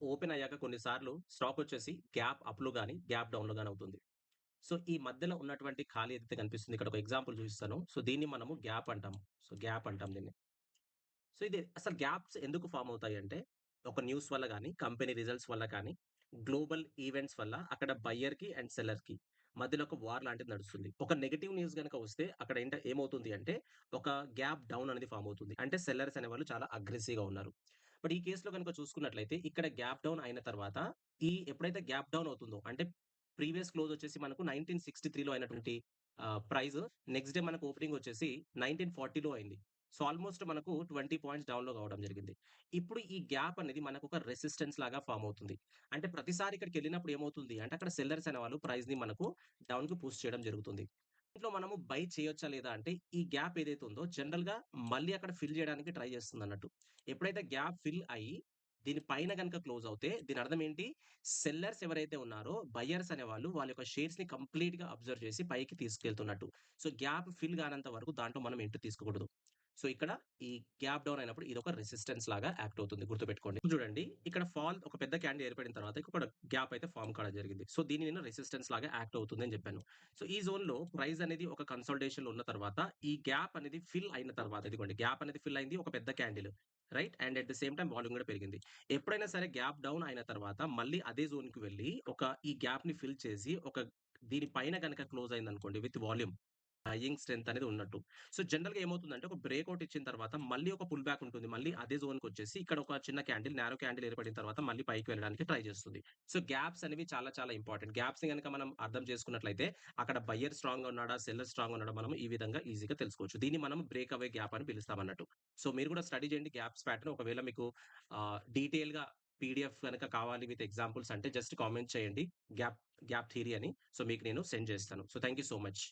Open అయ్యాక కొన్ని సార్లు స్టాక్ వచ్చేసి గ్యాప్ అప్‌లో గాని, గ్యాప్ డౌన్‌లో గాని అవుతుంది. సో, ఈ మధ్యలో ఉన్నటువంటి ఖాళీ ఏదైతే కనిపిస్తుంది ఇక్కడ ఒక ఎగ్జాంపుల్ చూపిస్తాను. సో, దీన్ని మనము గ్యాప్ అంటాము. సో, గ్యాప్ అంటాం దీన్ని. సో, ఇది అసలు గ్యాప్స్ ఎందుకు ఫార్మ్ అవుతాయంటే, ఒక న్యూస్ వల్ల గాని, కంపెనీ రిజల్ట్స్ వల్ల కానీ, గ్లోబల్ ఈవెంట్స్ వల్ల అక్కడ బయ్యర్‌కి అండ్ సెల్లర్‌కి మధ్యలో ఒక వార్ లాంటిది నడుస్తుంది. ఒక నెగెటివ్ న్యూస్ గనక వస్తే అక్కడ ఏమవుతుంది అంటే, ఒక గ్యాప్ డౌన్ అనేది ఫార్మ్ అవుతుంది. అంటే సెల్లర్స్ అనేవాళ్ళు చాలా అగ్రెసివ్‌గా ఉన్నారు. బట్ ఈ కేస్‌లో గనుక చూసుకున్నట్లయితే ఇక్కడ గ్యాప్ డౌన్ అయిన తర్వాత ఎప్పుడైతే గ్యాప్ డౌన్ అవుతుందో అంటే ప్రీవియస్ క్లోజ్ వచ్చేసి మనకు 1963లో అయినటువంటి ప్రైస్ నెక్స్ట్ డే మనకు ఓపెనింగ్ వచ్చేసి 1940లో అయింది. సో, ఆల్‌మోస్ట్ మనకు 20 పాయింట్స్ డౌన్‌లో కావడం జరిగింది. ఇప్పుడు ఈ గ్యాప్ అనేది మనకొక రెసిస్టెన్స్ లాగా ఫార్మ్ అవుతుంది. అంటే ప్రతిసారి ఇక్కడికెళ్ళినప్పుడు ఏమవుతుంది అంటే అక్కడ సెల్లర్స్ అనేవాళ్ళు ప్రైస్‌ని మనకు డౌన్‌కి పుష్ చేయడం జరుగుతుంది. దీంట్లో మనము బై చేయొచ్చా లేదా అంటే ఈ గ్యాప్ ఏదైతే ఉందో జనరల్‌గా మళ్ళీ అక్కడ ఫిల్ చేయడానికి ట్రై చేస్తుందన్నట్టు. ఎప్పుడైతే గ్యాప్ ఫిల్ అయ్యి దీని పైన గనుక క్లోజ్ అవుతే దీని అర్థం ఏంటి? సెల్లర్స్ ఎవరైతే ఉన్నారో బయర్స్ అనేవాళ్ళు వాళ్ళ యొక్క షేర్స్‌ని కంప్లీట్‌గా అబ్జర్వ్ చేసి పైకి తీసుకెళ్తున్నట్టు. సో, గ్యాప్ ఫిల్ కానంత వరకు దాంట్లో మనం ఎంట్రీ తీసుకోకూడదు. సో, ఇక్కడ ఈ గ్యాప్ డౌన్ అయినప్పుడు ఇదొక రెసిస్టెన్స్ లాగా యాక్ట్ అవుతుంది. గుర్తుపెట్టుకోండి. ఇప్పుడు చూడండి ఇక్కడ ఒక పెద్ద క్యాండిల్ ఏర్పడిన తర్వాత ఇక్కడ గ్యాప్ అయితే ఫార్మ్ కావడం జరిగింది. సో, దీన్ని నేను రెసిస్టెన్స్ లాగా యాక్ట్ అవుతుంది అని చెప్పాను. సో, ఈ జోన్‌లో ప్రైస్ అనేది ఒక కన్సాలిడేషన్‌లో ఉన్న తర్వాత ఈ గ్యాప్ అనేది ఫిల్ అయిన తర్వాత ఇదిగోండి గ్యాప్ అనేది ఫిల్ అయింది ఒక పెద్ద candle. Right? And at the same time volume కూడా పెరిగింది. ఎప్పుడైనా సరే గ్యాప్ డౌన్ అయిన తర్వాత మళ్ళీ అదే జోన్‌కి వెళ్లి ఈ గ్యాప్‌ని ఫిల్ చేసి దీని పైన గనక క్లోజ్ అయిందనుకోండి విత్ వాల్యూమ్ బయింగ్ స్ట్రెంత్ అనేది ఉన్నట్టు. సో, జనరల్‌గా ఏమవుతుందంటే ఒక బ్రేక్‌ఔట్ ఇచ్చిన తర్వాత మళ్ళీ ఒక పుల్ బ్యాక్ ఉంటుంది. మళ్ళీ అదే జోన్‌కొచ్చేసి ఇక్కడ ఒక చిన్న క్యాండిల్, నారో క్యాండిల్ ఏర్పడిన తర్వాత మళ్ళీ పైకి వెళ్ళడానికి ట్రై చేస్తుంది. సో, గ్యాప్స్ అనేవి చాలా చాలా ఇంపార్టెంట్. గ్యాప్స్‌ని గనక మనం అర్థం చేసుకున్నట్లయితే అక్కడ బయ్యర్ స్ట్రాంగ్‌గా ఉన్నాడా? సెల్లర్ స్ట్రాంగ్‌గా ఉన్నాడా? మనం ఈ విధంగా ఈజీగా తెలుసుకోవచ్చు. దీన్ని మనం బ్రేక్ అవే గ్యాప్ అని పిలుస్తామన్నట్టు. సో, మీరు కూడా స్టడీ చేయండి గ్యాప్స్ ప్యాటర్న్. ఒకవేళ మీకు డీటెయిల్‌గా పీడీఎఫ్ గనక కావాలి విత్ ఎగ్జాంపుల్స్ అంటే జస్ట్ కామెంట్ చేయండి. గ్యాప్ గ్యాప్ థియరీ అని. సో, మీకు నేను సెండ్ చేస్తాను. So, thank you so much.